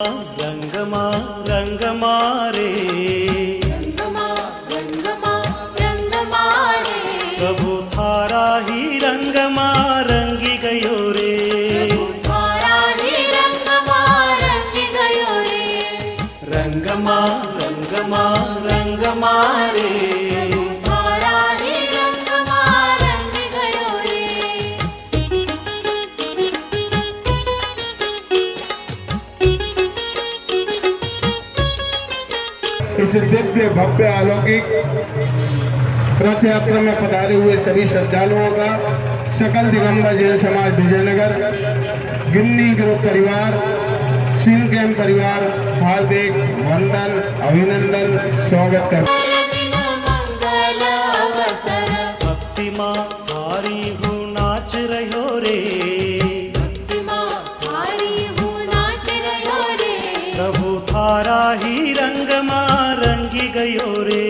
रंगमा रंगमा रे रंगमा रंगमा रंगमा रे प्रभु थारा ही रंगमा रंगी गयो रे थारा ही रंगमा रंगी गयो रे रंगमा रंगमा रंगमा रे थारा ही रंगमा रंगी गयो रे इस दिव्य भव्य अलौकिक रथ यात्रा में पधारे हुए सभी श्रद्धालुओं का सकल दिगंबर जैन समाज विजयनगर गिन्नी ग्रुप परिवार सिंह कैंप परिवार हार्दिक वंदन अभिनंदन स्वागत करता है। मंगल अवसर भक्तिमा थारी हूँ नाच रहो रे भक्तिमा थारी हूँ नाच रहो रे प्रभु थारा ही रंगमा रंगी गयो रे